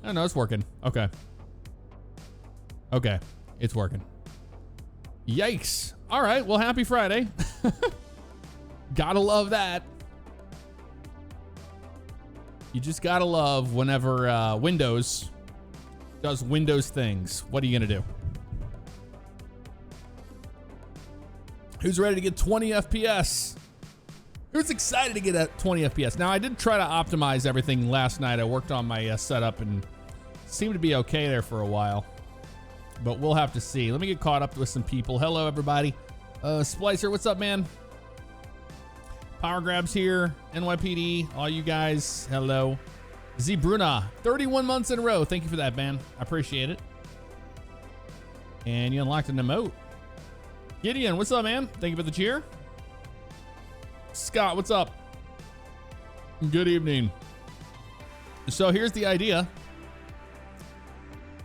Oh, no, it's working. Okay. Okay. It's working. Yikes. All right. Well, happy Friday. Gotta love that. You just gotta love whenever Windows does Windows things. What are you gonna do? Who's ready to get 20 FPS? Who's excited to get at 20 FPS? Now, I did try to optimize everything last night. I worked on my setup and seemed to be okay there for a while. But we'll have to see. Let me get caught up with some people. Hello, everybody. Splicer, what's up, man? Power Grabs here. NYPD, all you guys, hello. Z Bruna, 31 months in a row. Thank you for that, man. I appreciate it. And you unlocked an emote. Gideon, what's up, man? Thank you for the cheer. Scott, what's up? Good evening. So here's the idea.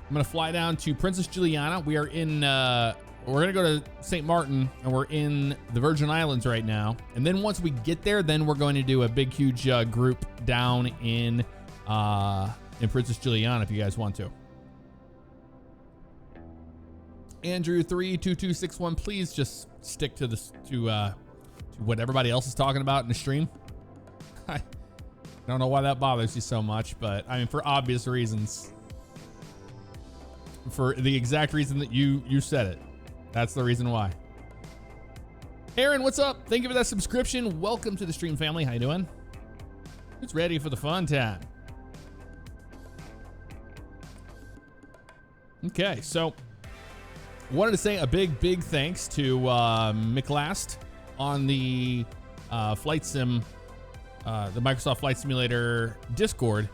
I'm gonna fly down to Princess Juliana. We are in, we're gonna go to St. Martin, and we're in the Virgin Islands right now. And then once we get there, then we're going to do a big, huge group down in Princess Juliana if you guys want to. Andrew 32261, please just stick to this to what everybody else is talking about in the stream. I don't know why that bothers you so much, but I mean, for obvious reasons. For the exact reason that you said it. That's the reason why. Aaron, what's up? Thank you for that subscription. Welcome to the stream family. How you doing? Who's ready for the fun time? Okay, so wanted to say a big thanks to McLast on the Flight Sim, the Microsoft Flight Simulator Discord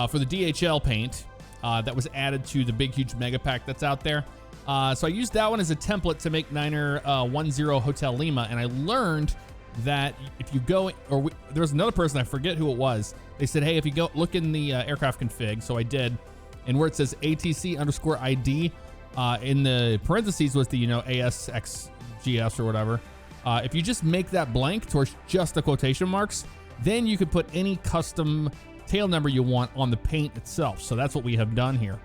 for the DHL paint that was added to the big, huge mega pack that's out there. So I used that one as a template to make Niner 10 Hotel Lima, and I learned that if you go, there was another person, I forget who it was. They said, hey, if you go look in the aircraft config, so I did, and where it says ATC_ID, in the parentheses was the, ASXGS or whatever. If you just make that blank towards just the quotation marks, then you could put any custom tail number you want on the paint itself. So that's what we have done here.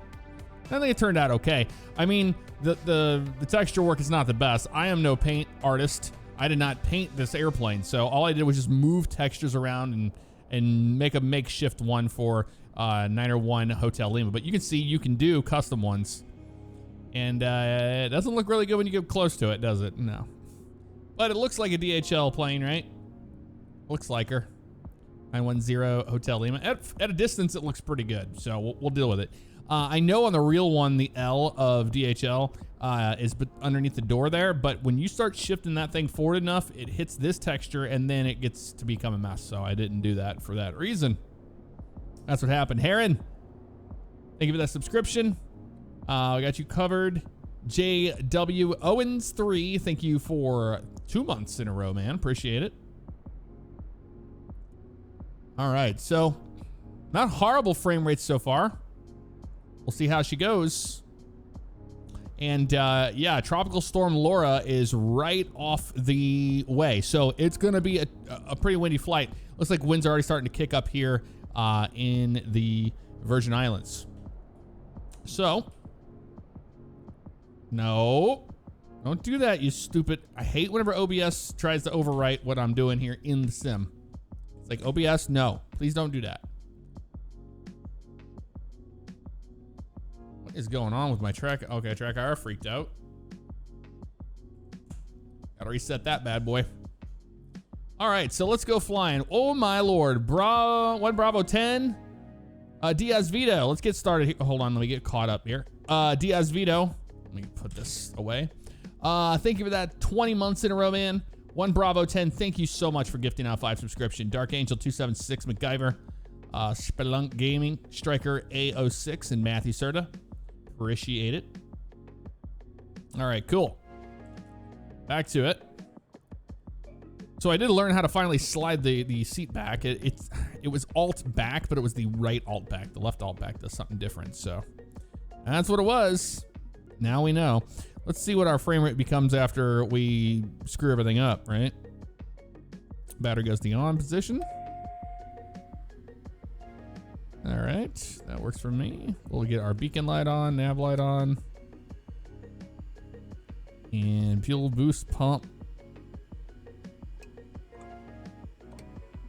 I think it turned out okay. I mean, the texture work is not the best. I am no paint artist. I did not paint this airplane. So all I did was just move textures around and make a makeshift one for Niner 1 Hotel Lima. But you can see you can do custom ones. And it doesn't look really good when you get close to it, does it? No. But it looks like a DHL plane, right? Looks like her. 910 Hotel Lima. At a distance, it looks pretty good. So we'll deal with it. I know on the real one, the L of DHL is underneath the door there. But when you start shifting that thing forward enough, it hits this texture and then it gets to become a mess. So I didn't do that for that reason. That's what happened. Heron, thank you for that subscription. We got you covered. JW Owens 3, thank you for 2 months in a row, man. Appreciate it. All right, so not horrible frame rates so far. We'll see how she goes. And yeah, Tropical Storm Laura is right off the way. So it's going to be a pretty windy flight. Looks like winds are already starting to kick up here in the Virgin Islands. So, no, don't do that, you stupid. I hate whenever OBS tries to overwrite what I'm doing here in the sim. It's like, OBS, no, please don't do that. What is going on with my track? Okay, track IR freaked out. Gotta reset that bad boy. All right, so let's go flying. Oh my Lord, one Bravo 10. Diaz Vito, let's get started here. Hold on, let me get caught up here. Diaz Vito, let me put this away. Thank you for that 20 months in a row, man. One Bravo 10, thank you so much for gifting out 5 subscription. Dark Angel 276, MacGyver, Spelunk Gaming, Striker A06, and Matthew Serta. Appreciate it. All right, cool. Back to it. So I did learn how to finally slide the seat back. It was alt back, but it was the right alt back. The left alt back does something different. So that's what it was. Now we know. Let's see what our frame rate becomes after we screw everything up, right? Battery goes to the on position. All right, that works for me. We'll get our beacon light on, nav light on. And fuel boost pump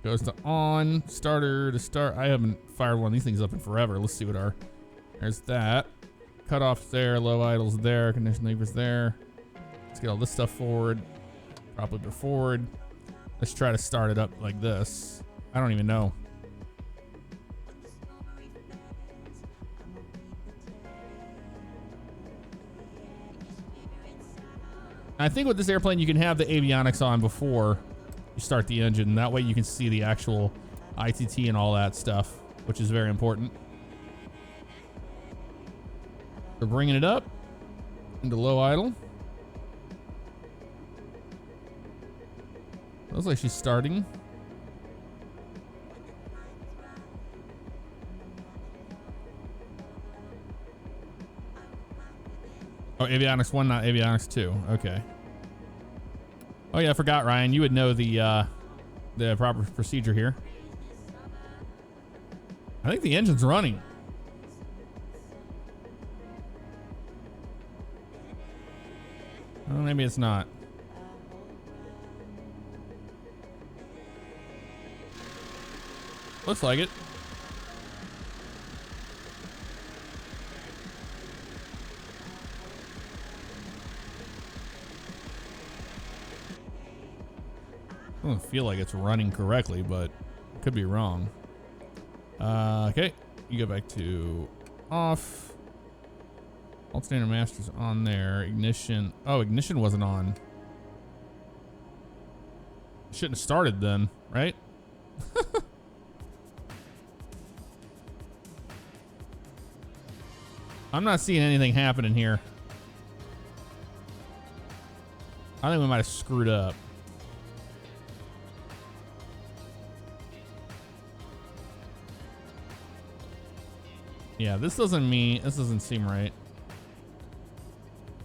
goes to on. Starter to start. I haven't fired one of these things up in forever. Let's see what our, there's that. Cutoff's there, low idle's there, condition lever's there. Let's get all this stuff forward. Prop lever forward. Let's try to start it up like this. I don't even know. I think with this airplane, you can have the avionics on before you start the engine. That way you can see the actual ITT and all that stuff, which is very important. We're bringing it up into low idle. Looks like she's starting. Oh, avionics 1, not avionics 2. Okay. Oh yeah, I forgot, Ryan. You would know the proper procedure here. I think the engine's running. Oh, maybe it's not. Looks like it. I don't feel like it's running correctly, but could be wrong. Okay, you go back to off. Alternator master's on there. Ignition. Oh, ignition wasn't on. Shouldn't have started then, right? I'm not seeing anything happening here. I think we might have screwed up. Yeah, this doesn't seem right.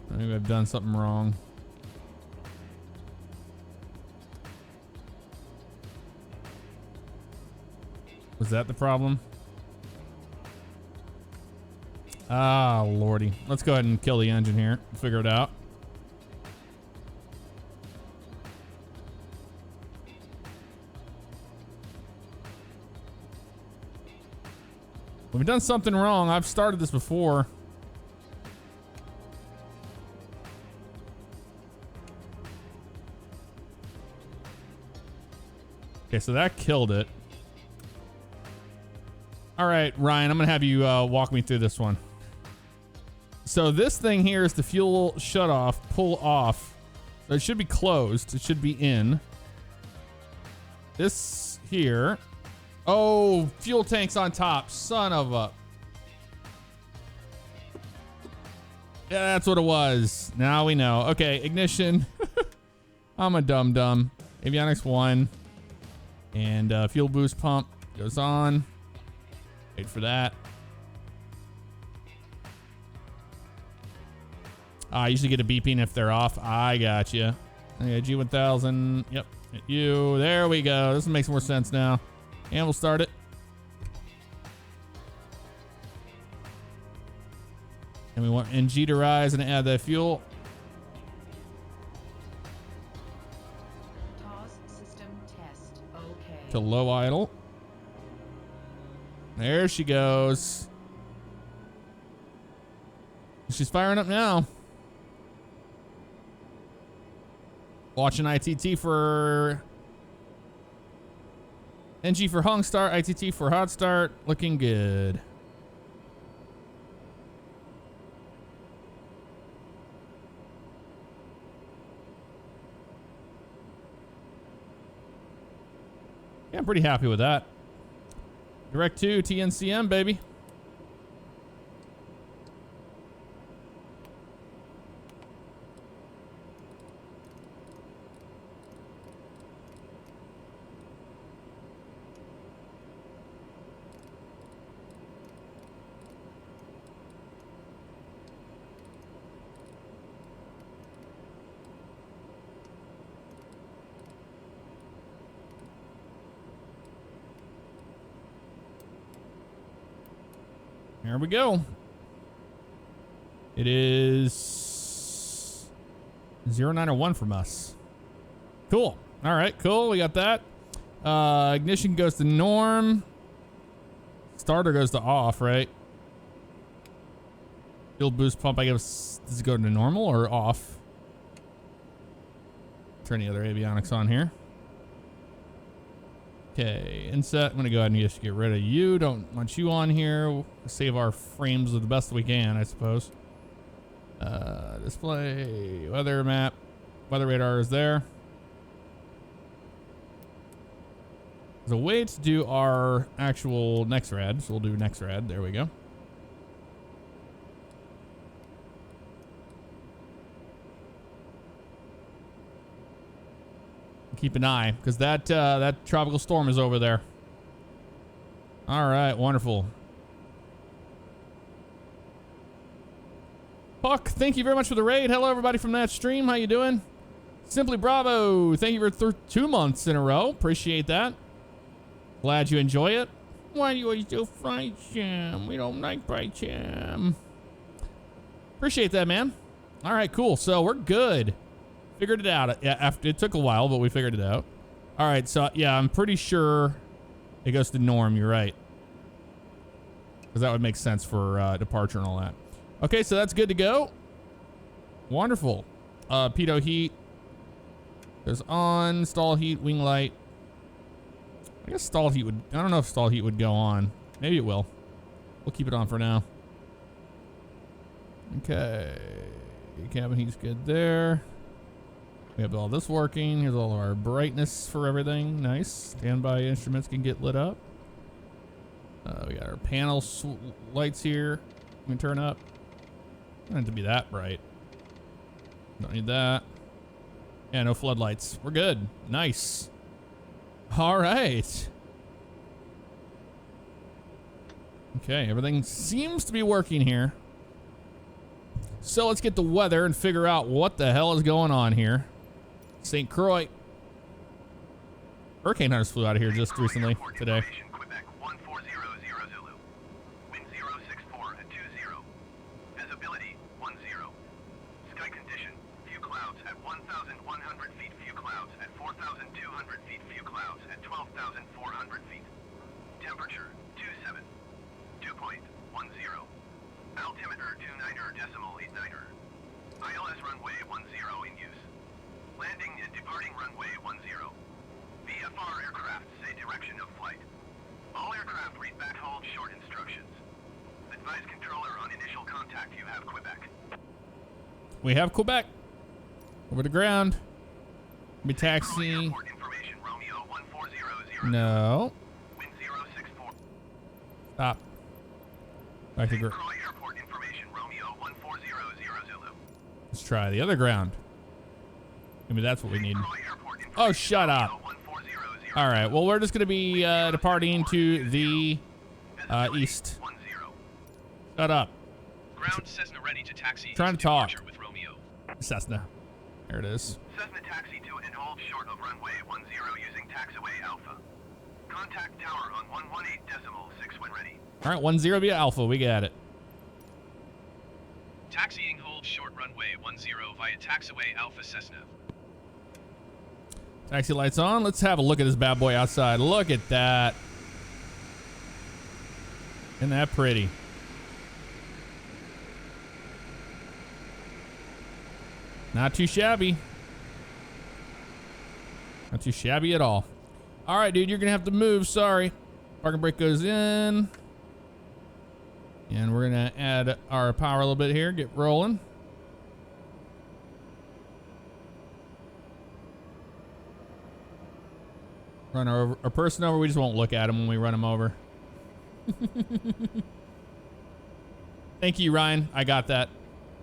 Maybe I've done something wrong. Was that the problem? Ah, lordy. Let's go ahead and kill the engine here. Figure it out. We've done something wrong. I've started this before. Okay, so that killed it. All right, Ryan, I'm gonna have you walk me through this one. So this thing here is the fuel shut off, pull off. So it should be closed. It should be in. This here. Oh, fuel tank's on top. Son of a. Yeah, that's what it was. Now we know. Okay, ignition. I'm a dum-dum. Avionics 1. And fuel boost pump goes on. Wait for that. I usually get a beeping if they're off. I got you. Okay, G1000. Yep. Hit you. There we go. This makes more sense now. And we'll start it. And we want NG to rise and add that fuel. TOS system test. Okay. To low idle. There she goes. She's firing up now. Watching ITT for NG for hung start, ITT for hot start. Looking good. Yeah, I'm pretty happy with that. Direct to TNCM, baby. Here we go. It is 091 from us. Cool. All right, cool. We got that. Ignition goes to norm. Starter goes to off, right? Fuel boost pump, I guess, does it go to normal or off? Turn the other avionics on here. Okay, inset. I'm gonna go ahead and just get rid of you. Don't want you on here. We'll save our frames the best we can, I suppose. Display, weather map. Weather radar is there. There's a way to do our actual NexRad, so we'll do NexRad. There we go. Keep an eye, because that tropical storm is over there. All right, wonderful. Puck, thank you very much for the raid. Hello, everybody from that stream. How you doing? Simply Bravo, thank you for 2 months in a row. Appreciate that. Glad you enjoy it. Why do you always do fried jam? We don't like fried jam. Appreciate that, man. All right, cool. So we're good. Figured it out. Yeah, after it took a while, but we figured it out. All right, so yeah, I'm pretty sure it goes to norm. You're right, because that would make sense for departure and all that. Okay, so that's good to go. Wonderful. Pitot heat goes on. Stall heat, wing light. I guess stall heat would. I don't know if stall heat would go on. Maybe it will. We'll keep it on for now. Okay, cabin heat's good there. We have all this working. Here's all of our brightness for everything. Nice. Standby instruments can get lit up. We got our panel lights here. We can turn up. Don't have to be that bright. Don't need that. Yeah, no floodlights. We're good. Nice. All right. Okay, everything seems to be working here. So let's get the weather and figure out what the hell is going on here. St. Croix. Hurricane Hunters flew out of here just recently today. Quebec 1400 Zulu. Wind 064 at 20. Visibility 10. Sky condition. Few clouds at 1,100 feet. Few clouds at 4,200 feet. Few clouds at 12,400 feet. Temperature 27. Dew point 10. Altimeter 29.89. ILS runway 10 in use. Landing and departing runway 10. VFR aircraft say direction of flight. All aircraft read back hold short instructions. Advise controller on initial contact you have Quebec. We have Quebec. Over the ground. Be taxi. Airport information Romeo 1400. No. Wind 064. Stop. Back to St. ground. Croix Airport information Romeo 1400 Zulu. Let's try the other ground. Maybe that's what we need. St. Croix Airport Oh, information shut up. Romeo 1400. All right. Well, we're just going to be departing to the east. 10. Shut up. Ground Cessna ready to taxi. Trying to talk. Departure with Romeo. Cessna. There it is. Cessna taxi to and hold short of runway 10 using taxiway Alpha. Contact tower on 118.6 when ready. All right. 10 via Alpha. We got it. Taxiing hold short runway 10 via taxiway Alpha Cessna. Taxi lights on. Let's have a look at this bad boy outside. Look at that. Isn't that pretty? Not too shabby. Not too shabby at all. All right, dude, you're going to have to move. Sorry. Parking brake goes in. And we're going to add our power a little bit here. Get rolling. Run our person over. We just won't look at him when we run him over. Thank you, Ryan. I got that.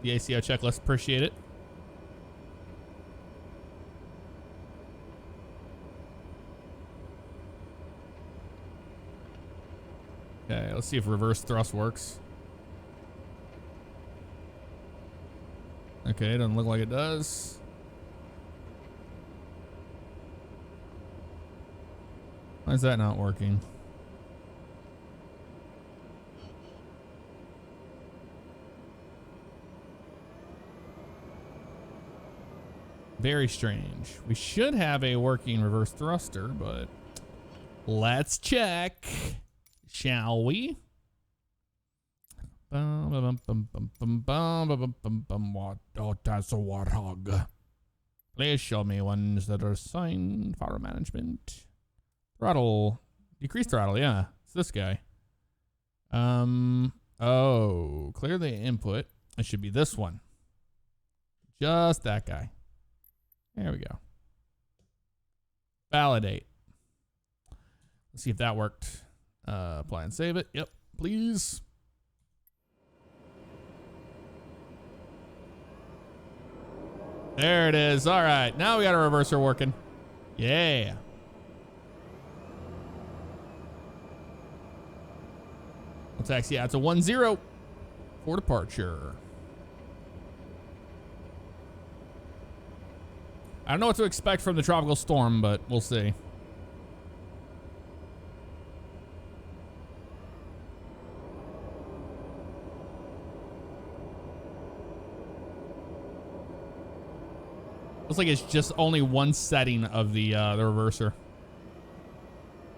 The ACO checklist. Appreciate it. Okay, let's see if reverse thrust works. Okay, doesn't look like it does. Why is that not working? Very strange. We should have a working reverse thruster, but let's check, shall we? What? Oh, that's a warthog. Please show me ones that are assigned power management. Throttle. Decrease throttle, yeah. It's this guy. Oh, clear the input. It should be this one. Just that guy. There we go. Validate. Let's see if that worked. Apply and save it. Yep, please. There it is. All right, now we got our reverser working. Yeah. We'll taxi out to 10 for departure. I don't know what to expect from the tropical storm, but we'll see. Looks like it's just only one setting of the reverser.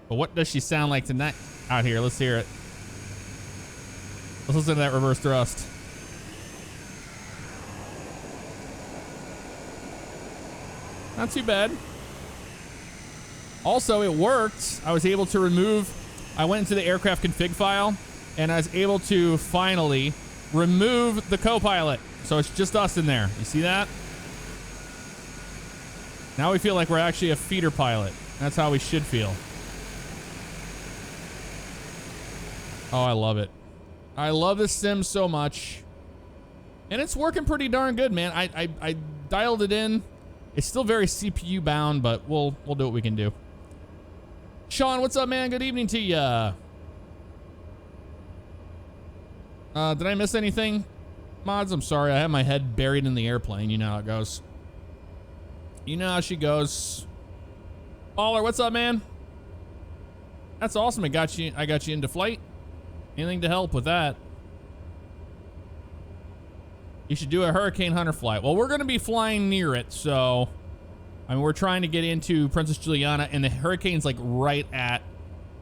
But what does she sound like tonight out here? Let's hear it. Let's listen to that reverse thrust. Not too bad. Also, it worked. I was able to remove, I went into the aircraft config file and I was able to finally remove the co-pilot. So it's just us in there. You see that? Now we feel like we're actually a feeder pilot. That's how we should feel. Oh, I love it. I love this sim so much. And it's working pretty darn good, man. I dialed it in. It's still very CPU bound, but we'll do what we can do. Sean, what's up, man? Good evening to ya. Did I miss anything? Mods, I'm sorry. I have my head buried in the airplane. You know how it goes. You know how she goes. Baller, what's up, man? That's awesome. I got you into flight. Anything to help with that? You should do a Hurricane Hunter flight. Well, we're going to be flying near it, so I mean, we're trying to get into Princess Juliana, and the hurricane's like right at.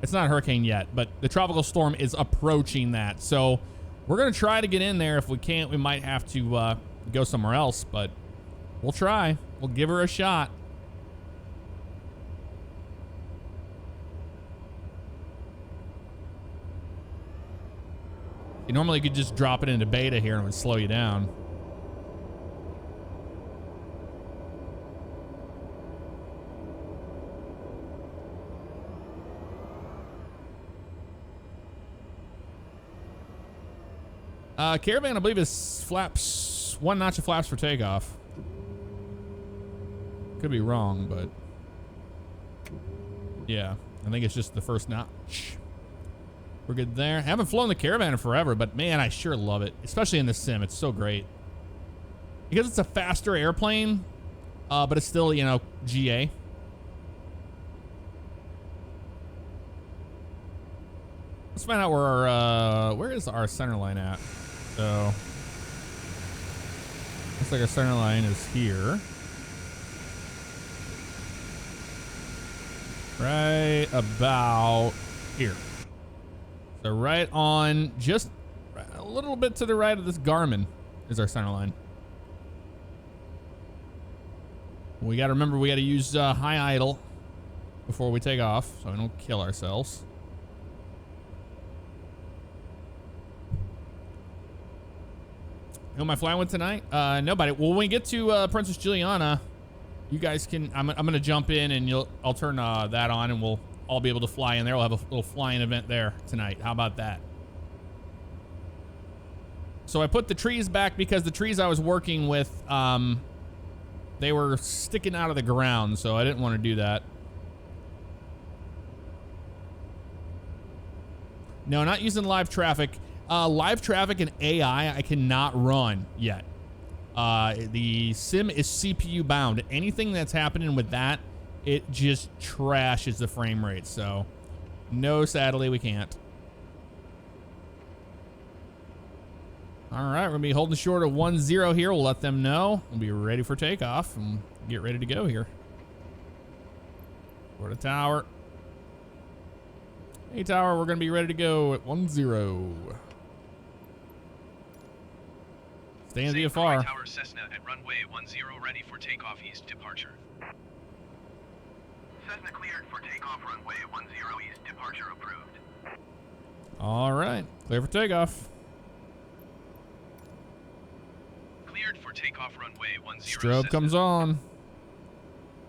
It's not a hurricane yet, but the tropical storm is approaching that. So we're going to try to get in there. If we can't, we might have to go somewhere else, but we'll try. We'll give her a shot. You normally could just drop it into beta here and it would slow you down. Caravan, I believe, is flaps, one notch of flaps for takeoff. Could be wrong, but yeah, I think it's just the first notch. We're good there. I haven't flown the Caravan in forever, but man, I sure love it, especially in this sim. It's so great because it's a faster airplane, but it's still, you know, GA. Let's find out where our where is our center line at? So looks like our center line is here. Right about here. So right on, just a little bit to the right of this Garmin is our center line. We got to remember, we got to use high idle before we take off so we don't kill ourselves. Who am I flying with tonight? Nobody. Well, when we get to Princess Juliana, you guys can, I'm going to jump in and I'll turn that on and we'll all be able to fly in there. We'll have a little flying event there tonight. How about that? So I put the trees back because the trees I was working with, they were sticking out of the ground, so I didn't want to do that. No, not using live traffic. Live traffic and AI, I cannot run yet. The sim is CPU bound. Anything that's happening with that, it just trashes the frame rate. So no, sadly we can't. All right, we're gonna be holding short of 10 here. We'll let them know. We'll be ready for takeoff and get ready to go here. We're at the tower. Hey, tower, we're going to be ready to go at 10. Stay in St. Croix VFR. Tower Cessna at runway 10 ready for takeoff east departure. Cessna cleared for takeoff runway 10 east, departure approved. All right, clear for takeoff. Cleared for takeoff runway 10 Strobe Cessna. comes on.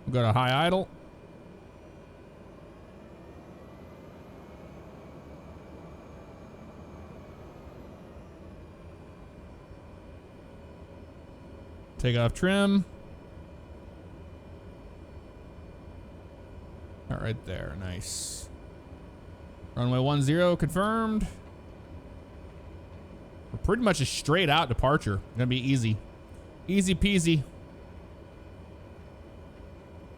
We got a high idle. Takeoff trim. All right there, nice. Runway 10 confirmed. We're pretty much a straight out departure. Gonna be easy. Easy peasy.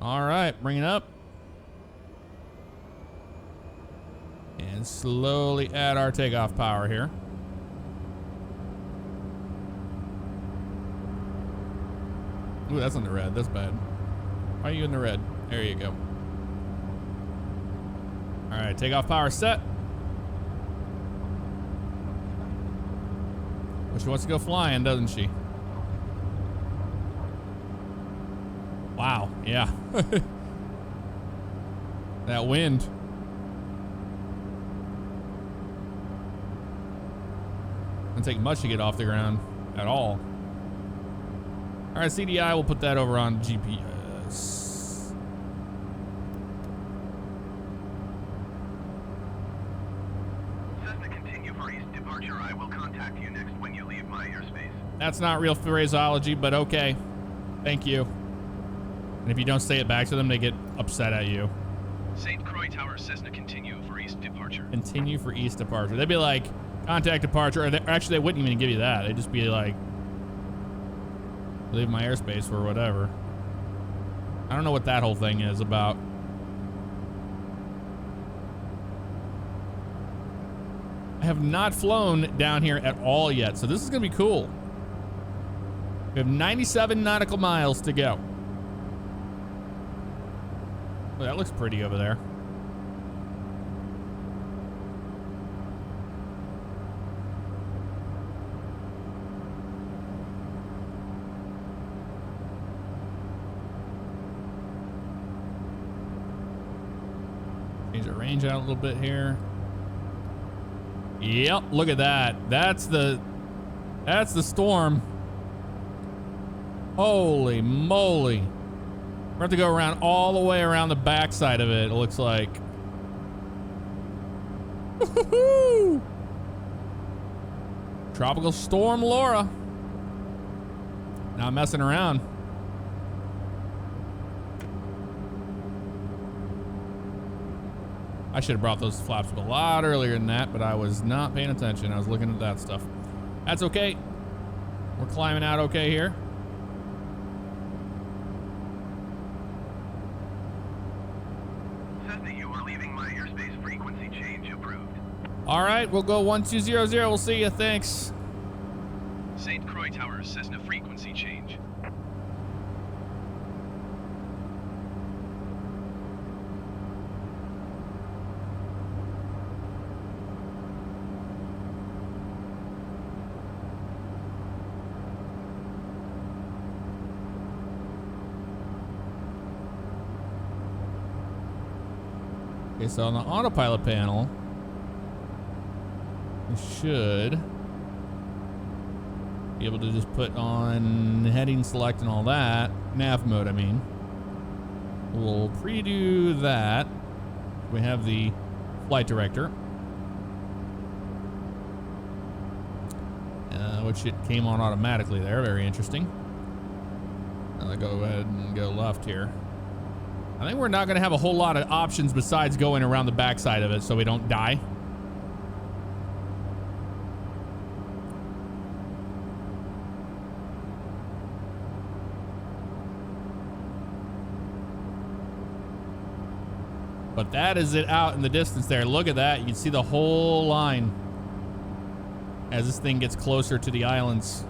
All right, bring it up. And slowly add our takeoff power here. Ooh, that's in the red. That's bad. Why are you in the red? There you go. All right, takeoff power set. Well, she wants to go flying, doesn't she? Wow, yeah. That wind. Doesn't take much to get off the ground at all. All right, CDI, we'll put that over on GPS. Cessna continue for east departure. I will contact you next when you leave my airspace. That's not real phraseology, but okay. Thank you. And if you don't say it back to them, they get upset at you. St. Croix Tower Cessna continue for east departure. Continue for east departure. They'd be like, contact departure. Or actually, they wouldn't even give you that. They'd just be like, leave my airspace or whatever. I don't know what that whole thing is about. I have not flown down here at all yet, so this is going to be cool. We have 97 nautical miles to go. Oh, that looks pretty over there. Change the range out a little bit here. Yep, look at that. That's the storm. Holy moly. We're going to go around all the way around the backside of it looks like. Woo-hoo-hoo! Tropical Storm Laura. Not messing around. I should have brought those flaps up a lot earlier than that, but I was not paying attention. I was looking at that stuff. That's okay. We're climbing out okay here. Cessna, you are leaving my airspace. Frequency change approved. All right, we'll go 1200. We'll see you. Thanks. St. Croix Tower Cessna frequency change. Okay, so on the autopilot panel, we should be able to just put on heading select and all that. Nav mode, I mean. We'll pre-do that. We have the flight director, which it came on automatically there. Very interesting. I'll go ahead and go left here. I think we're not going to have a whole lot of options besides going around the backside of it so we don't die. But that is it out in the distance there. Look at that. You can see the whole line as this thing gets closer to the islands.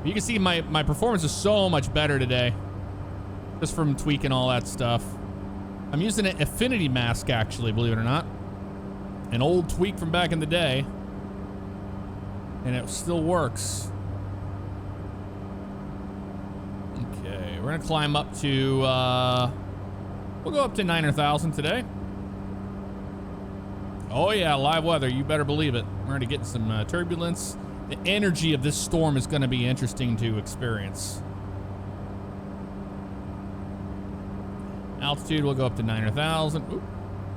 You can see my performance is so much better today. Just from tweaking all that stuff. I'm using an affinity mask, actually, believe it or not. An old tweak from back in the day. And it still works. Okay, we're gonna climb up to, we'll go up to 9,000 today. Oh yeah, live weather, you better believe it. We're gonna get some turbulence. The energy of this storm is gonna be interesting to experience. Altitude will go up to 9,000. Oop.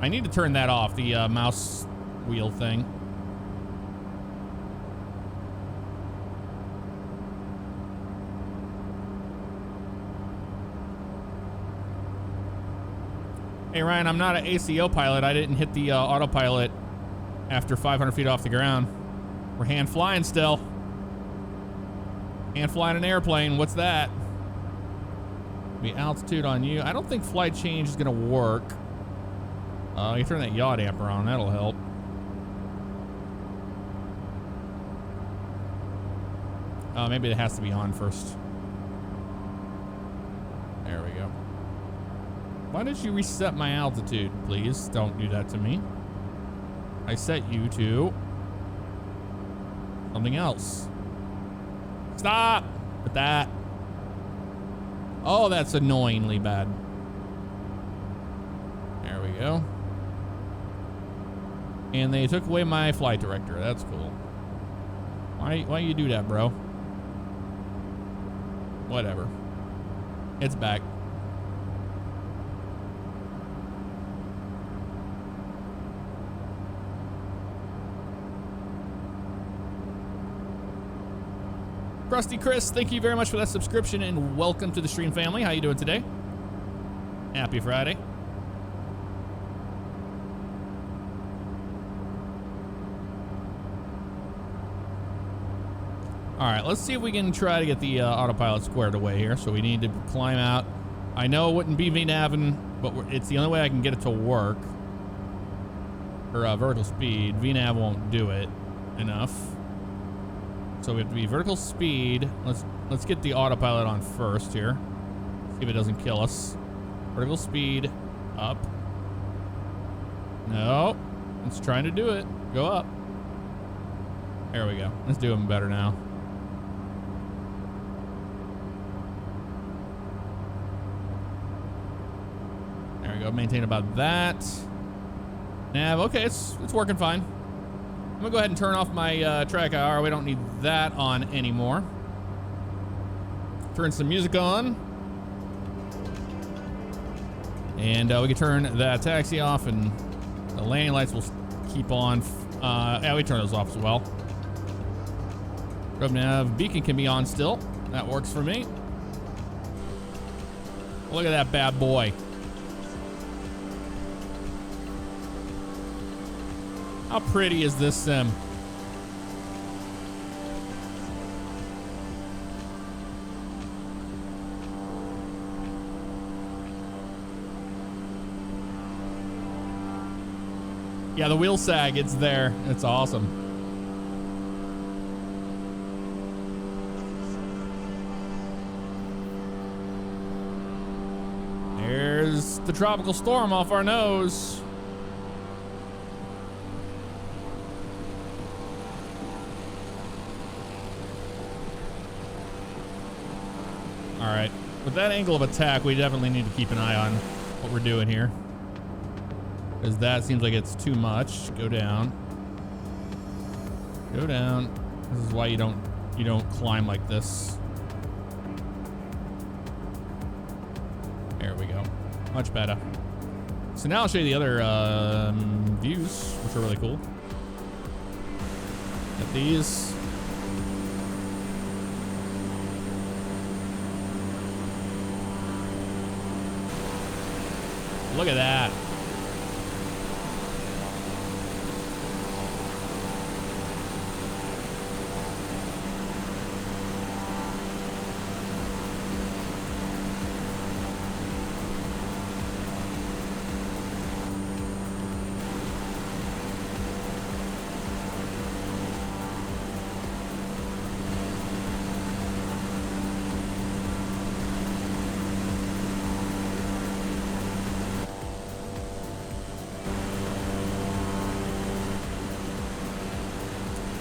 I need to turn that off, the mouse wheel thing. Hey Ryan, I'm not an ACO pilot. I didn't hit the autopilot after 500 feet off the ground. We're hand flying still. Hand flying an airplane. What's that? The altitude on you. I don't think flight change is gonna work. You turn that yaw damper on. That'll help. Maybe it has to be on first. There we go. Why did you reset my altitude? Please don't do that to me. I set you to something else. Stop with that. Oh, that's annoyingly bad. There we go. And they took away my flight director. That's cool. Why you do that, bro? Whatever. It's back. Krusty Chris, thank you very much for that subscription and welcome to the stream family. How you doing today? Happy Friday. All right, let's see if we can try to get the autopilot squared away here. So we need to climb out. I know it wouldn't be VNAV, but it's the only way I can get it to work. Or vertical speed. VNAV won't do it enough. So we have to be vertical speed. Let's get the autopilot on first here. See if it doesn't kill us. Vertical speed up. No, it's trying to do it. Go up. There we go. Let's do them better now. There we go. Maintain about that. Nav. Okay, it's working fine. I'm gonna go ahead and turn off my track IR. We don't need that on anymore. Turn some music on. And we can turn that taxi off and the landing lights will keep on. Yeah, we turn those off as well. GovNav beacon can be on still. That works for me. Look at that bad boy. How pretty is this sim? Yeah, the wheel sag, it's there. It's awesome. There's the tropical storm off our nose. All right, with that angle of attack, we definitely need to keep an eye on what we're doing here. Because that seems like it's too much. Go down. Go down. This is why you don't climb like this. There we go. Much better. So now I'll show you the other views, which are really cool. Got these. Look at that.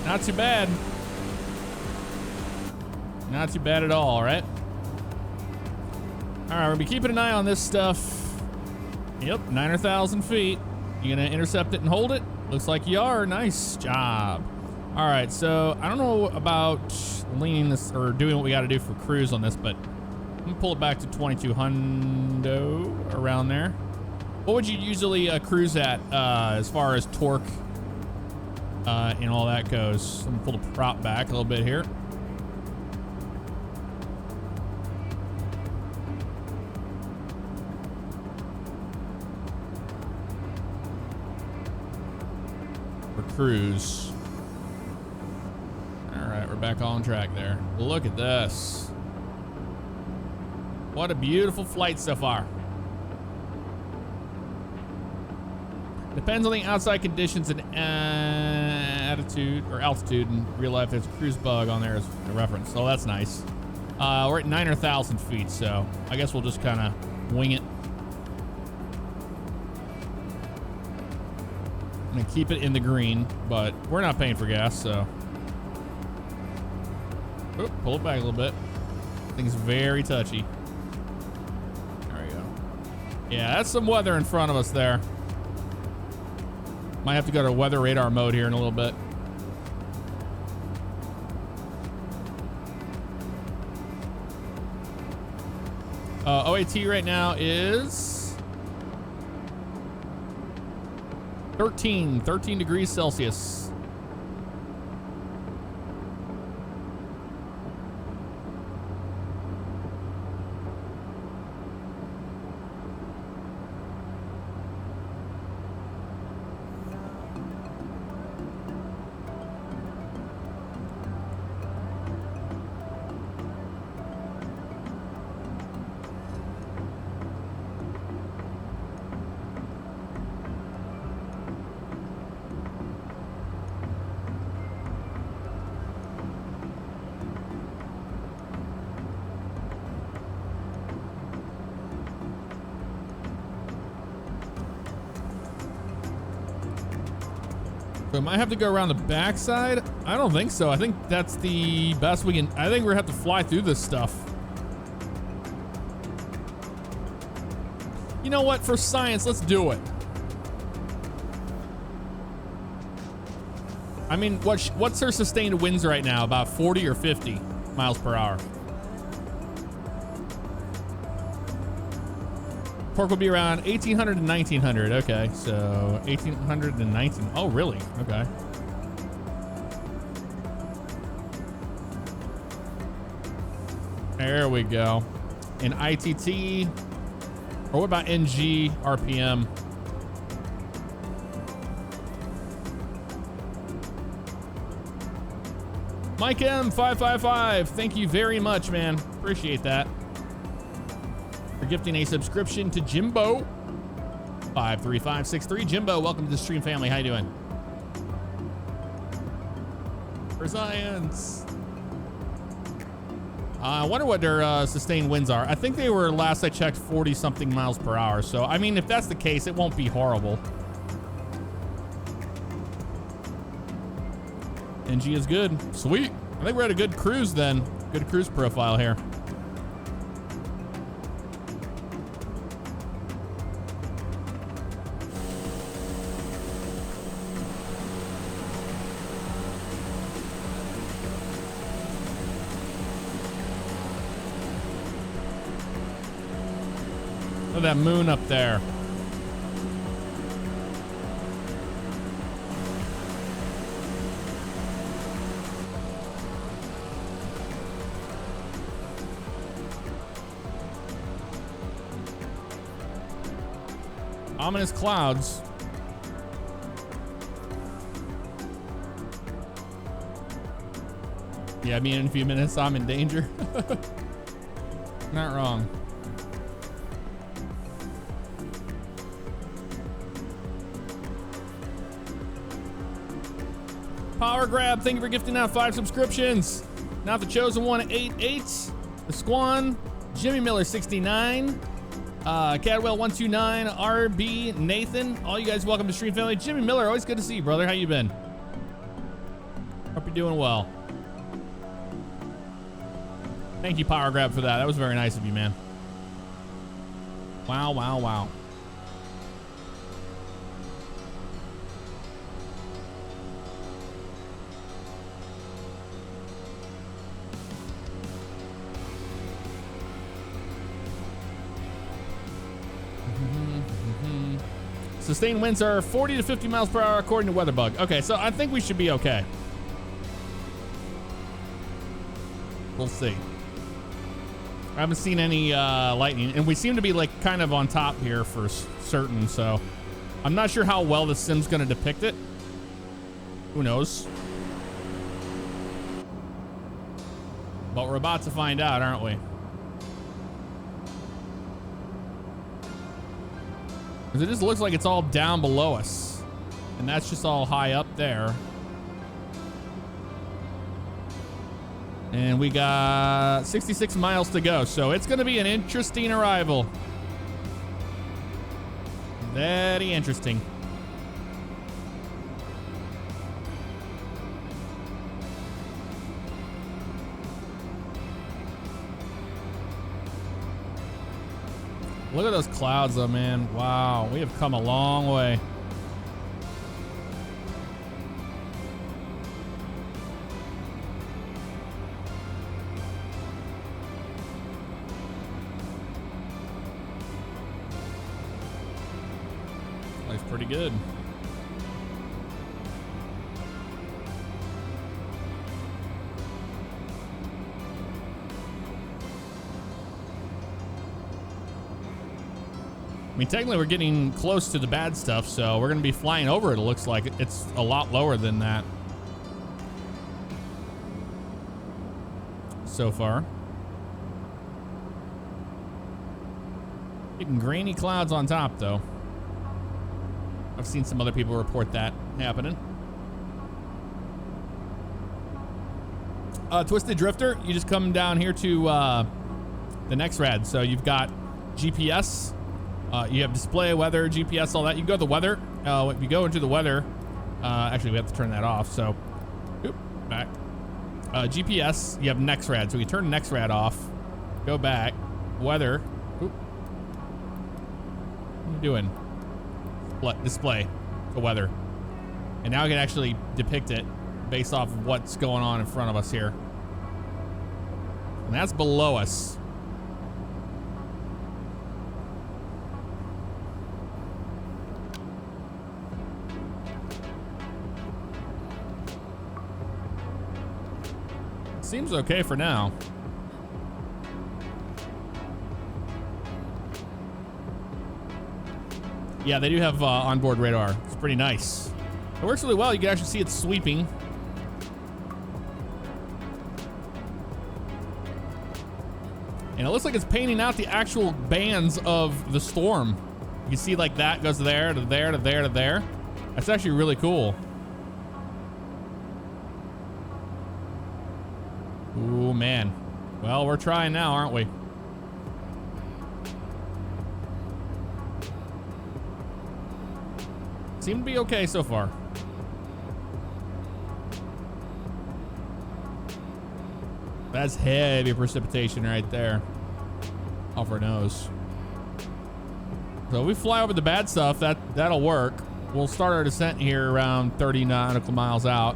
Not too bad. Not too bad at all, right? All right, we'll be keeping an eye on this stuff. Yep, 9,000 feet. You gonna intercept it and hold it? Looks like you are. Nice job. All right, so I don't know about leaning this or doing what we got to do for cruise on this, but I'm gonna pull it back to 2200 around there. What would you usually cruise at as far as torque and all that goes? I'm gonna pull the prop back a little bit here. For cruise. All right, we're back on track there. Look at this. What a beautiful flight so far. Depends on the outside conditions and attitude or altitude. In real life, there's a cruise bug on there as a reference, so that's nice. We're at 9,000 feet, so I guess we'll just kind of wing it. I'm gonna keep it in the green, but we're not paying for gas, so. Oop, pull it back a little bit. Thing's very touchy. There we go. Yeah, that's some weather in front of us there. Might have to go to weather radar mode here in a little bit. OAT right now is 13 degrees Celsius. So might have to go around the backside. I don't think so. I think that's the best we can. I think we're gonna have to fly through this stuff. You know what? For science, let's do it. I mean, what's our sustained winds right now? About 40 or 50 miles per hour. Torque will be around 1800 and 1900. Okay, so 1800 and 19. Oh, really? Okay. There we go. In ITT, or what about NG RPM? Mike M555, thank you very much, man. Appreciate that. For gifting a subscription to Jimbo 53563. Jimbo, welcome to the stream family. How you doing? For science. I wonder what their sustained winds are. I think they were, last I checked, 40 something miles per hour. So I mean, if that's the case, it won't be horrible. NG is good. Sweet. I think we're at a good cruise then. Good cruise profile here. Look at that moon up there. Ominous clouds. Yeah, I mean, in a few minutes, I'm in danger. Not wrong. Power Grab, thank you for gifting out 5 subscriptions. Not the Chosen One at 88. The Squan, Jimmy Miller 69. Cadwell 129, RB, Nathan. All you guys, welcome to Stream Family. Jimmy Miller, always good to see you, brother. How you been? Hope you're doing well. Thank you, Power Grab, for that. That was very nice of you, man. Wow, wow, wow. Sustained winds are 40 to 50 miles per hour according to WeatherBug. Okay, so I think we should be okay. We'll see. I haven't seen any lightning, and we seem to be like kind of on top here for certain, so I'm not sure how well the sim's going to depict it. Who knows? But we're about to find out, aren't we? Because it just looks like it's all down below us, and that's just all high up there. And we got 66 miles to go, so it's going to be an interesting arrival. Very interesting. Look at those clouds, though, man. Wow, we have come a long way. Life's pretty good. I mean, technically, we're getting close to the bad stuff, so we're going to be flying over it. It looks like it's a lot lower than that so far. Getting grainy clouds on top, though. I've seen some other people report that happening. Twisted Drifter, you just come down here to the next rad. So you've got GPS. You have display, weather, GPS, all that. You can go to the weather. If you go into the weather, actually we have to turn that off. So, back. GPS, you have NextRad. So you turn NextRad off, go back, weather. What are you doing? Display the weather. And now I can actually depict it based off of what's going on in front of us here. And that's below us. Seems okay for now. Yeah, they do have onboard radar. It's pretty nice. It works really well. You can actually see it sweeping. And it looks like it's painting out the actual bands of the storm. You can see like that goes there to there to there to there. That's actually really cool. Ooh, man. Well, we're trying now, aren't we? Seem to be okay so far. That's heavy precipitation right there. Off our nose. So if we fly over the bad stuff, that'll work. We'll start our descent here around 30 nautical miles out.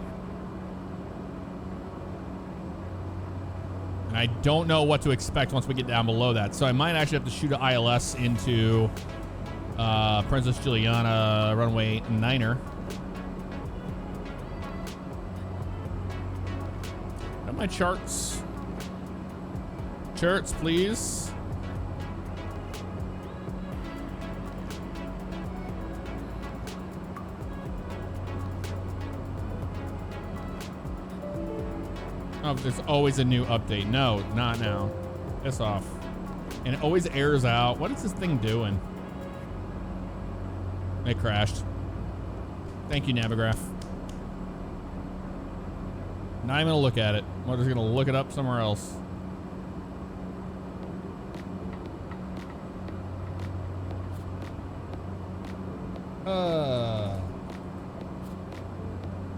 And I don't know what to expect once we get down below that. So I might actually have to shoot an ILS into Princess Juliana runway 9er. Got my charts. Charts, please. Oh, there's always a new update. No, not now. Piss off. And it always airs out. What is this thing doing? It crashed. Thank you, Navigraph. Not even gonna look at it. We're just gonna look it up somewhere else.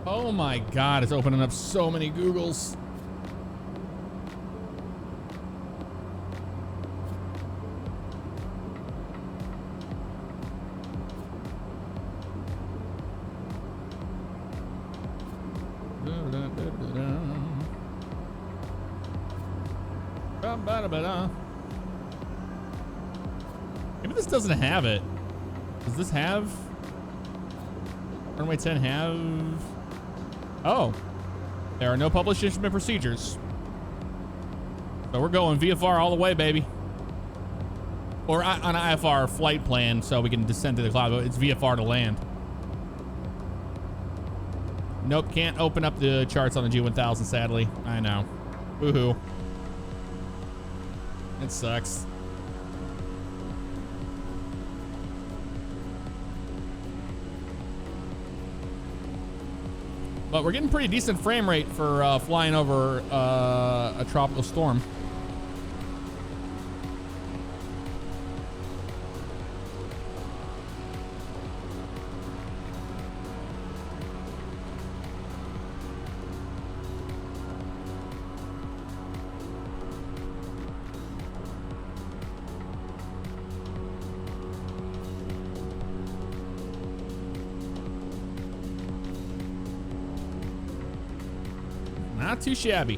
Oh my God, it's opening up so many Googles. Maybe this doesn't have it. Does this have? Runway 10 have? Oh, there are no published instrument procedures. So we're going VFR all the way, baby. Or on IFR flight plan, so we can descend to the cloud. But it's VFR to land. Nope, can't open up the charts on the G1000, sadly. I know. Woohoo. It sucks. But we're getting pretty decent frame rate for flying over a tropical storm. Not too shabby.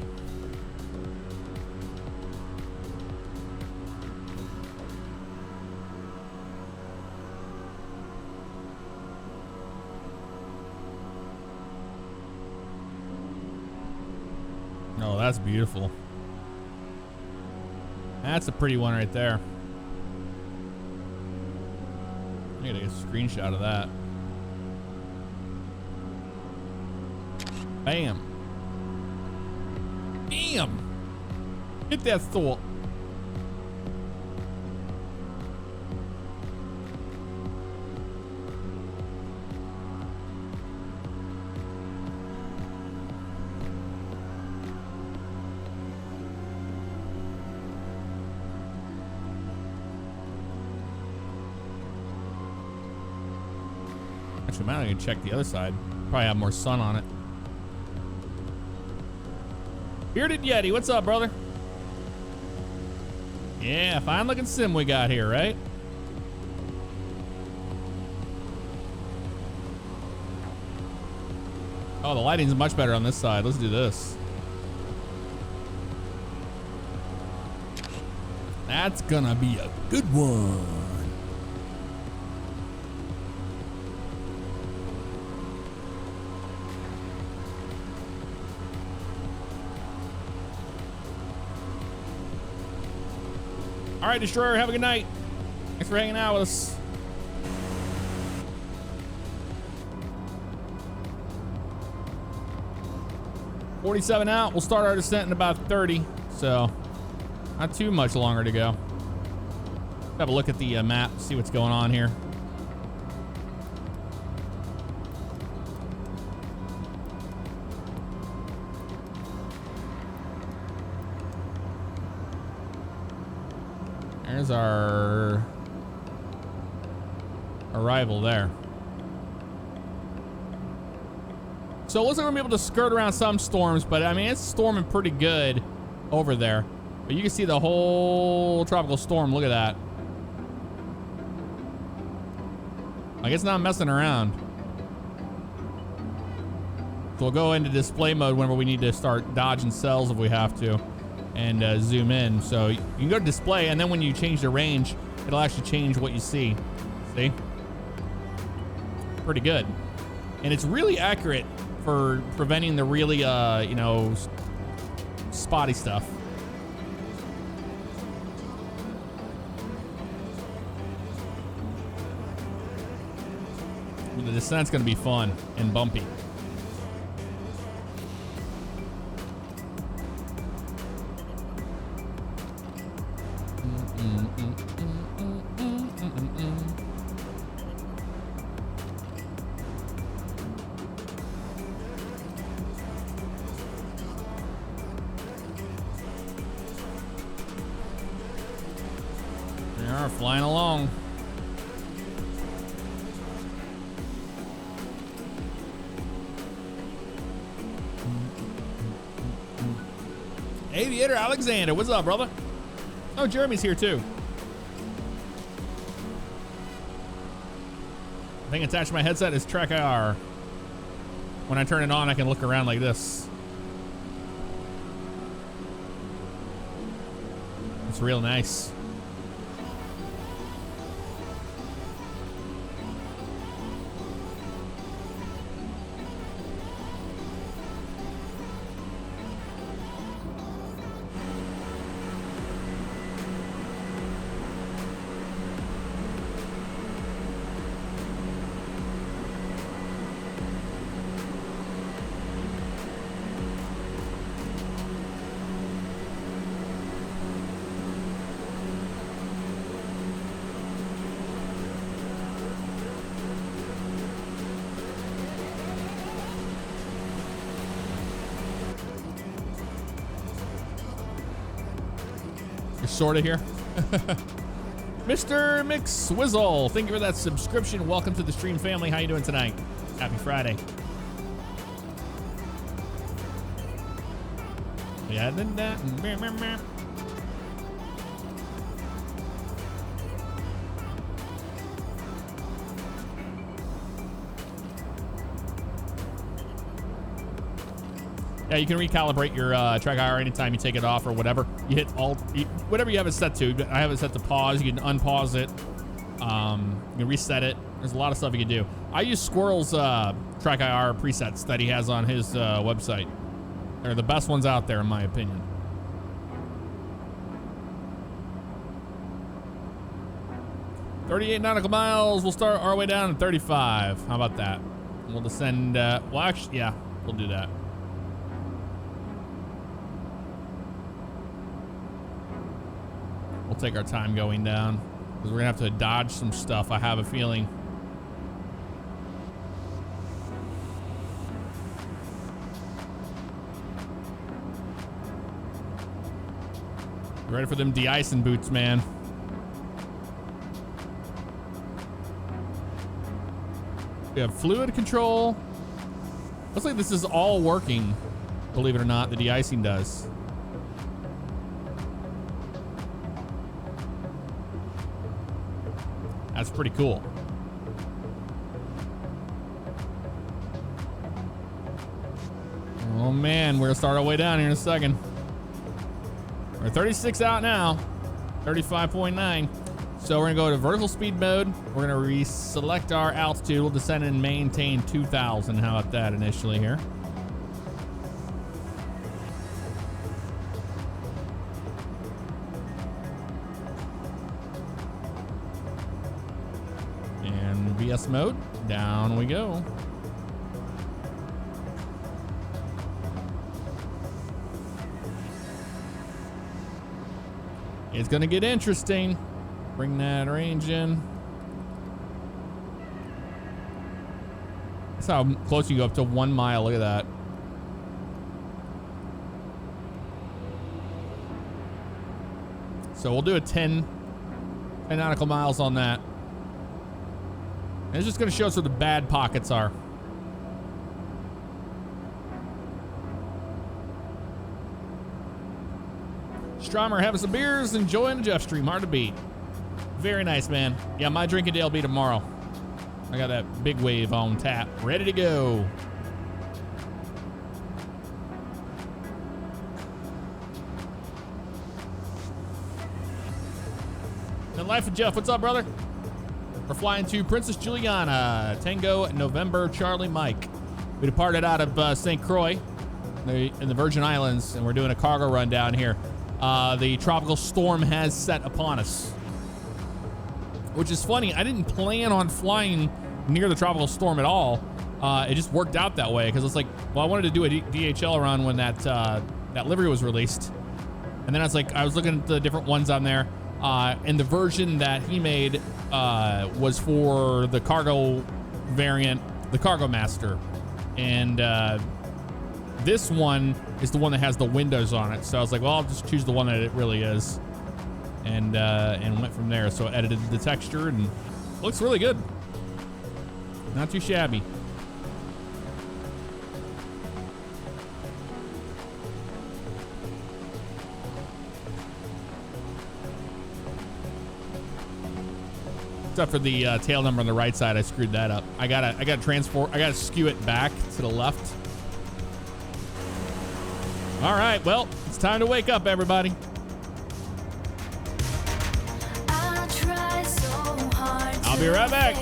Oh, that's beautiful. That's a pretty one right there. I gotta get a screenshot of that. Bam. Damn. Hit that thought. Actually, I can check the other side. Probably have more sun on it. Bearded Yeti, what's up, brother? Yeah, fine looking sim we got here, right? Oh, the lighting's much better on this side. Let's do this. That's gonna be a good one. All right, Destroyer, have a good night. Thanks for hanging out with us. $47 out. We'll start our descent in about 30, so not too much longer to go. Have a look at the map, see what's going on here. There's our arrival there. So it looks like we're gonna be able to skirt around some storms, but I mean, it's storming pretty good over there. But you can see the whole tropical storm. Look at that. Like, it's not messing around. So we'll go into display mode whenever we need to start dodging cells if we have to. And zoom in. So you can go to display, and then when you change the range, it'll actually change what you see. See? Pretty good. And it's really accurate for preventing the really, you know, spotty stuff. The descent's gonna be fun and bumpy. We are flying along. Aviator Alexander, what's up, brother? Oh, Jeremy's here too. The thing attached to my headset is Track IR. When I turn it on, I can look around like this. It's real nice. Sort of here. Mr. McSwizzle, thank you for that subscription. Welcome to the stream family. How you doing tonight? Happy Friday. Yeah, yeah, you can recalibrate your track IR anytime you take it off or whatever. You hit alt, whatever you have it set to. I have it set to pause. You can unpause it. You can reset it. There's a lot of stuff you can do. I use Squirrel's track IR presets that he has on his website. They're the best ones out there, in my opinion. "38 nautical miles. We'll start our way down at 35. How about that? We'll descend. Well, actually, yeah, we'll do that. We'll take our time going down because we're gonna have to dodge some stuff. I have a feeling. You ready for them de-icing boots, man? We have fluid control. Looks like this is all working. Believe it or not, the de-icing does. That's pretty cool. Oh man, we're gonna start our way down here in a second. We're 36 out now, 35.9. So we're gonna go to vertical speed mode. We're gonna reselect our altitude. We'll descend and maintain 2,000. How about that initially here? VS mode, down we go. It's gonna get interesting. Bring that range in. That's how close you go, up to 1 mile. Look at that. So we'll do a 10 nautical miles on that. And it's just going to show us where the bad pockets are. Stromer having some beers, enjoying the Jeff stream. Hard to beat. Very nice, man. Yeah, my drinking day will be tomorrow. I got that big wave on tap. Ready to go. The Life of Jeff. What's up, brother? We're flying to Princess Juliana, Tango, November, Charlie, Mike. We departed out of St. Croix in the Virgin Islands, and we're doing a cargo run down here. The tropical storm has set upon us, which is funny. I didn't plan on flying near the tropical storm at all. It just worked out that way because it's like, well, I wanted to do a DHL run when that livery was released, and then I was like, I was looking at the different ones on there, and the version that he made was for the cargo variant, the Cargo Master, and this one is the one that has the windows on it. So I was like, well, I'll just choose the one that it really is, and went from there. So I edited the texture and looks really good. Not too shabby. Except for the tail number on the right side, I screwed that up. I gotta skew it back to the left. All right, well, it's time to wake up, everybody. I'll be right back.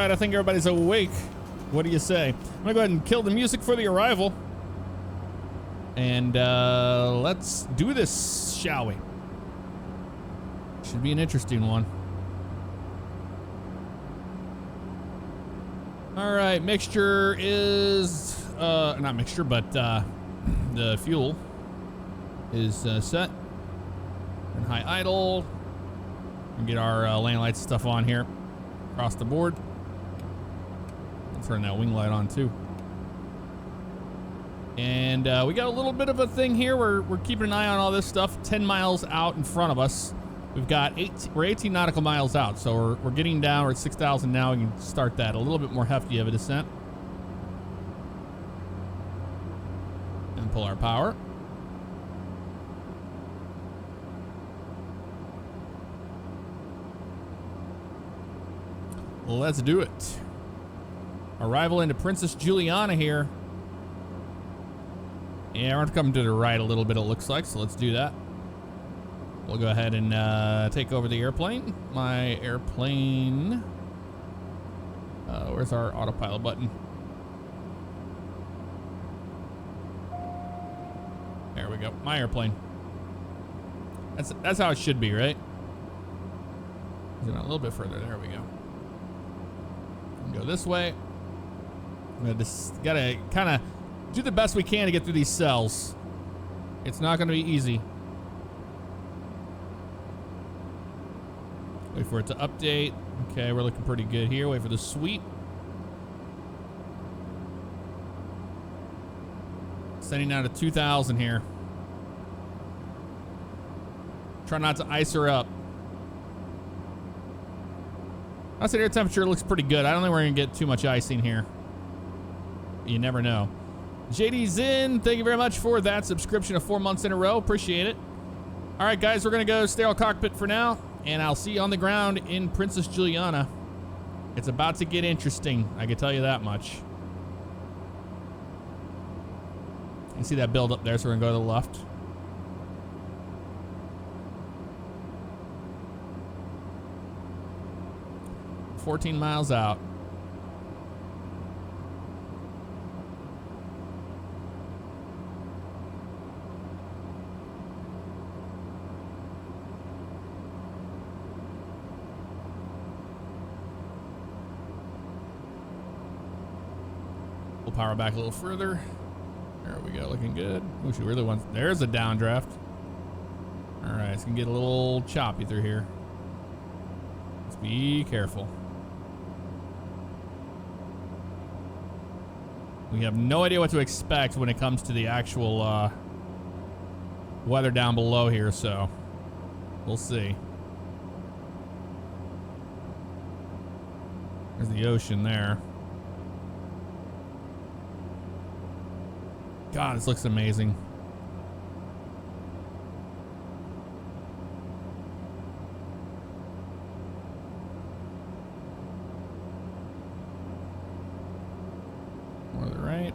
I think everybody's awake. What do you say? I'm gonna go ahead and kill the music for the arrival. And let's do this, shall we? Should be an interesting one. All right, mixture is, not mixture, but the fuel is set. And high idle. And get our lane lights stuff on here across the board. I'll turn that wing light on too. And we got a little bit of a thing here. We're keeping an eye on all this stuff. 10 miles out in front of us. We've got we're 18 nautical miles out, so we're getting down. We're at 6,000 now. We can start that a little bit more hefty of a descent. And pull our power. Let's do it. Arrival into Princess Juliana here. Yeah, we're coming to the right a little bit, it looks like, so let's do that. We'll go ahead and take over the airplane. My airplane. Where's our autopilot button? There we go. My airplane. That's how it should be, right? Zoom out a little bit further. There we go. Go this way. Just gotta kind of do the best we can to get through these cells. It's not gonna be easy. Wait for it to update. Okay, we're looking pretty good here. Wait for the sweep. Sending down to 2,000 here. Try not to ice her up. Outside air temperature looks pretty good. I don't think we're gonna get too much icing here. You never know. JD Zinn, thank you very much for that subscription of 4 months in a row. Appreciate it. All right, guys, we're gonna go sterile cockpit for now, and I'll see you on the ground in Princess Juliana. It's about to get interesting. I can tell you that much. You see that build up there, so we're gonna go to the left. $14 miles out. We'll power back a little further. There we go, looking good. Ooh, she really wants. There's a downdraft. All right, it's gonna get a little choppy through here. Let's be careful. We have no idea what to expect when it comes to the actual weather down below here, so we'll see. There's the ocean there. God, this looks amazing. More to the right.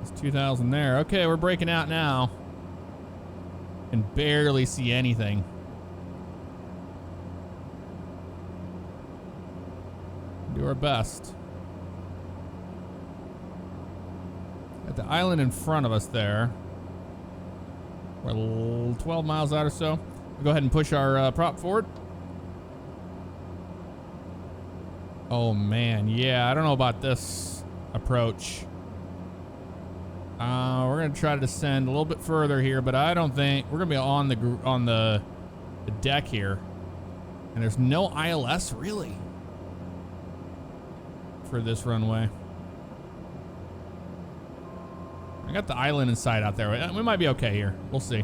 It's 2,000 there. Okay, we're breaking out now. Can barely see anything. Do our best. At the island in front of us there. We're 12 miles out or so. We'll go ahead and push our prop forward. Oh man, yeah, I don't know about this approach. We're gonna try to descend a little bit further here, but I don't think we're gonna be on the deck here. And there's no ILS really for this runway. I got the island in sight out there. We might be okay here. We'll see.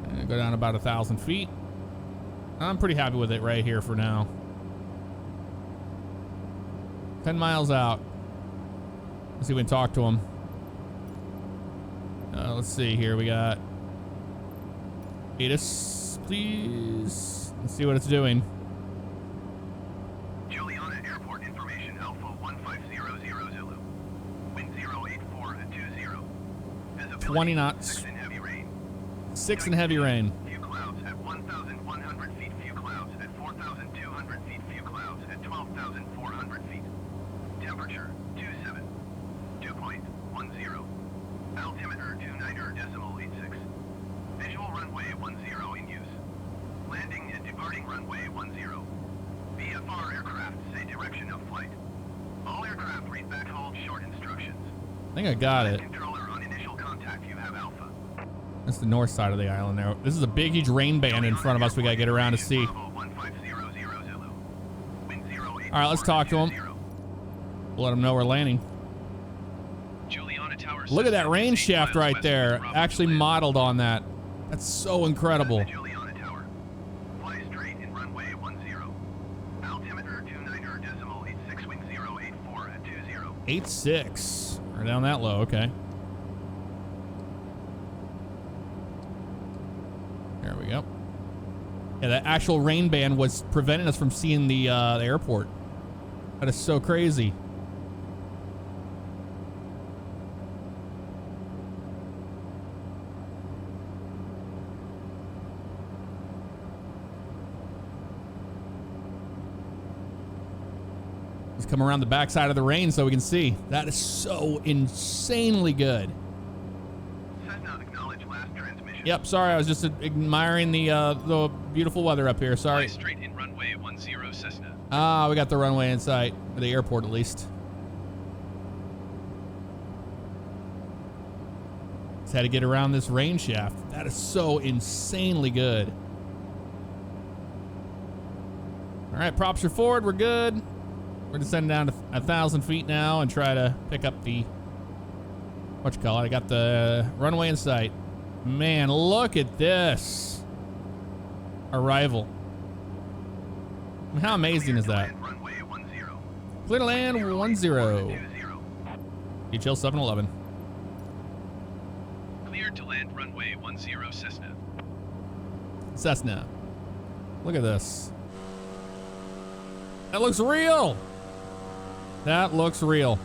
And go down about 1,000 feet. I'm pretty happy with it right here for now. 10 miles out. Let's see if we can talk to him. Let's see here. We got ATIS, please. Let's see what it's doing. Juliana Airport information Alpha 1500 Zulu. Wind 084 at 20. Visibility 20 knots. 6 in heavy rain. 6 in heavy rain. Few clouds at 1,100 feet. Few clouds at 4,200 feet. Few clouds at 12,400 feet. Temperature 27. 2.10. Altimeter 29.86. Visual runway 10 in use. Landing and departing runway 10. VFR aircraft say direction of flight. All aircraft read back hold short instructions. I think I got it. Controller on initial contact, you have Alpha. That's the north side of the island there. This is a big, huge rain band in front of us we gotta get around to see. Bravo 1500 Zulu. Wind 084 All right, let's talk to him. 20. We'll let them know we're landing. Juliana Tower. Look at that system rain is 8 shaft miles right west there, of Bravo actually Land. modeled on that. That's so incredible. The Juliana Tower. Fly straight in runway 10. Altimeter 29.86. Wind 084 at 20. 8.6. We're down that low, okay. There we go. Yeah, that actual rain band was preventing us from seeing the airport. That is so crazy. Let's come around the backside of the rain so we can see. That is so insanely good. Cessna acknowledge last transmission. Yep, sorry, I was just admiring the beautiful weather up here. Fly Sorry. straight in runway Ah, we got the runway in sight, or the airport at least. Just had to get around this rain shaft. That is so insanely good. All right, props are forward. We're good. We're descending down to 1,000 feet now and try to pick up the, what you call it? I got the runway in sight. Man, look at this. Arrival. How amazing is that? Runway 10. Clear to land 10. 20. DHL 711. Cleared to land runway 10 Cessna. Cessna. Look at this. That looks real. That looks real.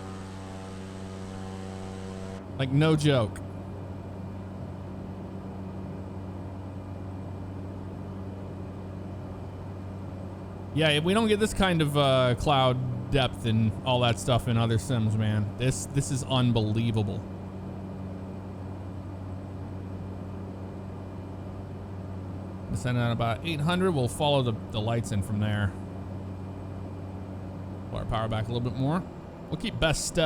Like, no joke. Yeah, if we don't get this kind of cloud depth and all that stuff in other sims, man, this is unbelievable. Descend on about 800. We'll follow the lights in from there. Pull our power back a little bit more. We'll keep best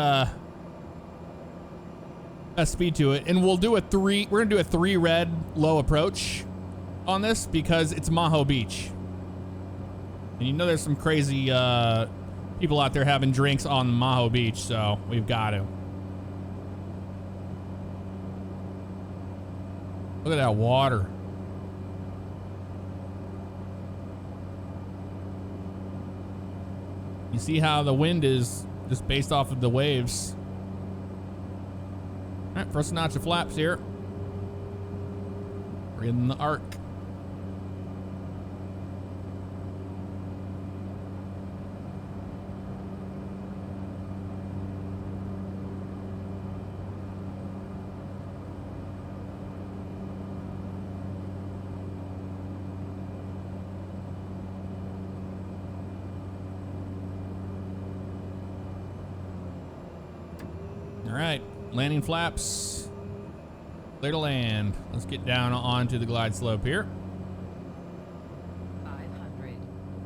speed to it, and we'll do a 3. We're gonna do a 3 red low approach on this because it's Maho Beach, and you know there's some crazy people out there having drinks on Maho Beach, so we've got to. Look at that water. You see how the wind is just based off of the waves. All right, first notch of flaps here. We're in the arc. All right, landing flaps. Clear to land. Let's get down onto the glide slope here. 500.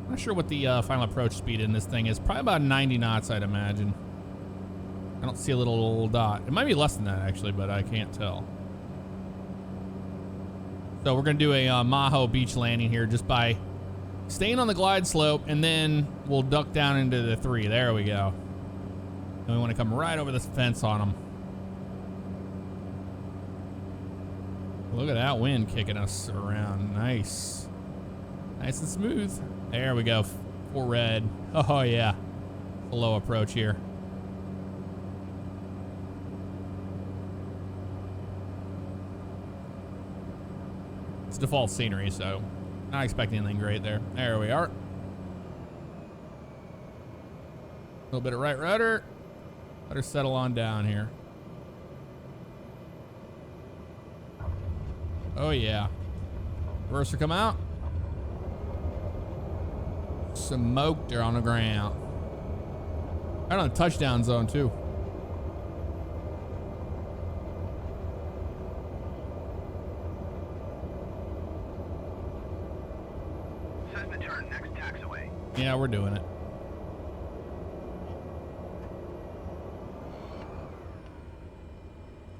I'm not sure what the final approach speed in this thing is. Probably about 90 knots, I'd imagine. I don't see a little dot. It might be less than that, actually, but I can't tell. So we're going to do a Maho Beach landing here just by staying on the glide slope, and then we'll duck down into the 3. There we go. And we want to come right over this fence on them. Look at that wind kicking us around. Nice. Nice and smooth. There we go. 4 red. Oh, yeah. A low approach here. It's default scenery, so not expecting anything great there. There we are. A little bit of right rudder. Let her settle on down here. Oh, yeah. Reverser come out. Smoked her on the ground. Right on the touchdown zone, too. Cessna turn next taxiway. Yeah, we're doing it.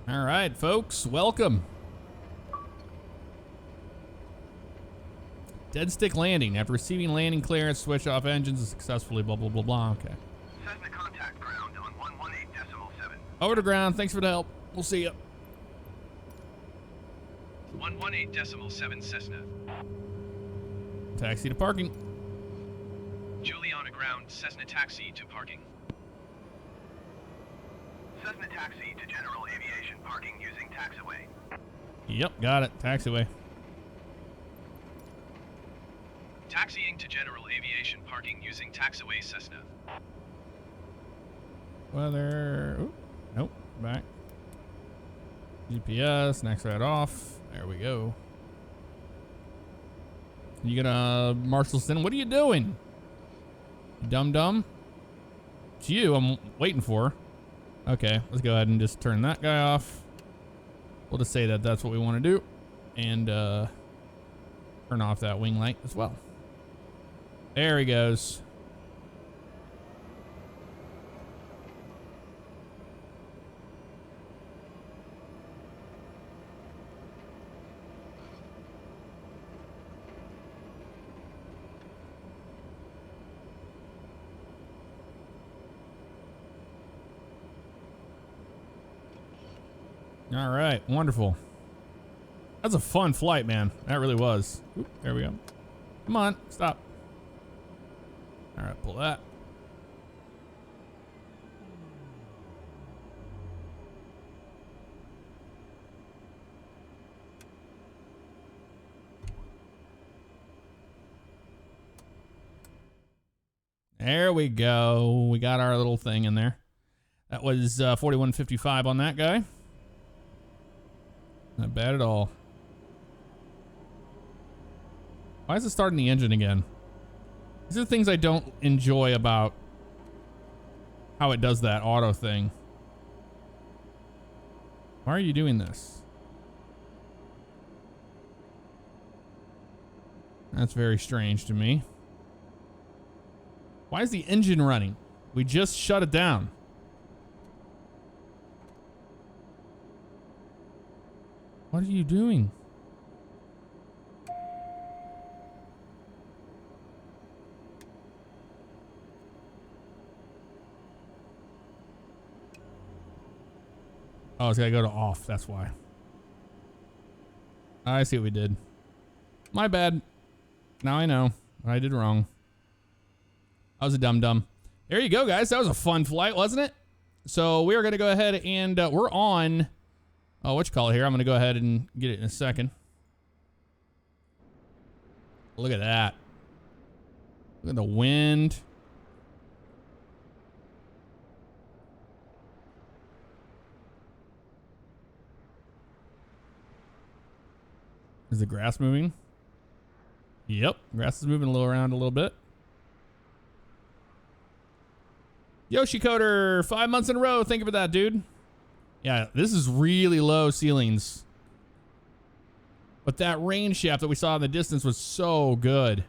All right, folks, welcome. Dead stick landing. After receiving landing clearance, switch off engines successfully, blah, blah, blah, blah. Okay. Cessna contact ground on 118.7. Over to ground. Thanks for the help. We'll see you. 118.7 Cessna. Taxi to parking. Juliana ground, Cessna taxi to parking. Cessna taxi to general aviation parking using taxiway. Yep, got it. Taxiway. Taxiing to general aviation parking using taxiway Cessna. Weather. Ooh, nope. Back. GPS. Next right off. There we go. You gonna Marshallson? What are you doing? Dum dum. It's you. I'm waiting for. Okay, let's go ahead and just turn that guy off. We'll just say that that's what we want to do, and turn off that wing light as well. There he goes. All right, wonderful. That's a fun flight, man. That really was. Oop, there we go. Come on, stop. All right, pull that. There we go. We got our little thing in there. That was 4155 on that guy. Not bad at all. Why is it starting the engine again? These are the things I don't enjoy about how it does that auto thing. Why are you doing this? That's very strange to me. Why is the engine running? We just shut it down. What are you doing? Oh, it's gotta go to off. That's why. I see what we did. My bad. Now I know what I did wrong. I was a dum-dum. There you go, guys. That was a fun flight, wasn't it? So we are going to go ahead and we're on... Oh, what you call it here? I'm going to go ahead and get it in a second. Look at that. Look at the wind. Is the grass moving? Yep. Grass is moving a little around a little bit. Yoshi Coder, 5 months in a row. Thank you for that, dude. Yeah, this is really low ceilings. But that rain shaft that we saw in the distance was so good.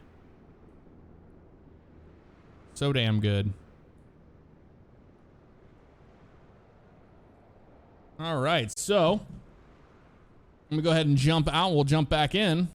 So damn good. All right, so I'm gonna go ahead and jump out. We'll jump back in.